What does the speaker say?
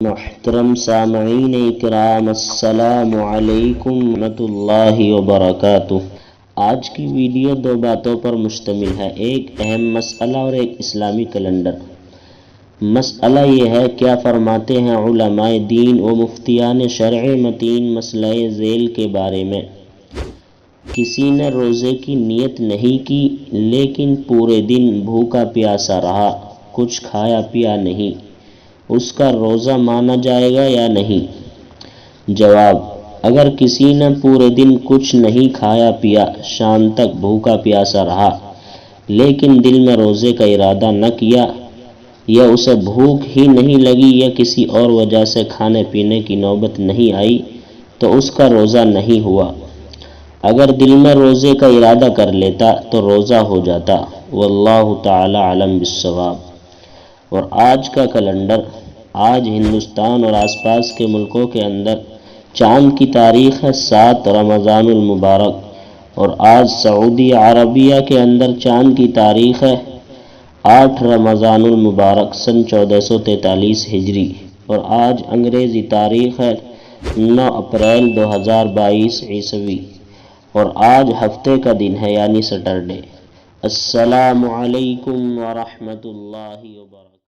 محترم سامعین اکرام، السلام علیکم ورحمۃ اللہ وبرکاتہ۔ آج کی ویڈیو دو باتوں پر مشتمل ہے، ایک اہم مسئلہ اور ایک اسلامی کیلنڈر۔ مسئلہ یہ ہے، کیا فرماتے ہیں علماء دین و مفتیان شرع متین مسئلہ ذیل کے بارے میں؟ کسی نے روزے کی نیت نہیں کی لیکن پورے دن بھوکا پیاسا رہا، کچھ کھایا پیا نہیں، اس کا روزہ مانا جائے گا یا نہیں؟ جواب: اگر کسی نے پورے دن کچھ نہیں کھایا پیا، شام تک بھوکا پیاسا رہا لیکن دل میں روزے کا ارادہ نہ کیا، یا اسے بھوک ہی نہیں لگی یا کسی اور وجہ سے کھانے پینے کی نوبت نہیں آئی، تو اس کا روزہ نہیں ہوا۔ اگر دل میں روزے کا ارادہ کر لیتا تو روزہ ہو جاتا، واللہ تعالی اعلم بالصواب۔ اور آج کا کیلنڈر، آج ہندوستان اور آس پاس کے ملکوں کے اندر چاند کی تاریخ ہے 7 رمضان المبارک، اور آج سعودی عربیہ کے اندر چاند کی تاریخ ہے 8 رمضان المبارک سن 1443 ہجری، اور آج انگریزی تاریخ ہے 9 اپریل 2022 عیسوی، اور آج ہفتے کا دن ہے یعنی سیٹرڈے۔ السلام علیکم ورحمۃ اللہ وبرکاتہ۔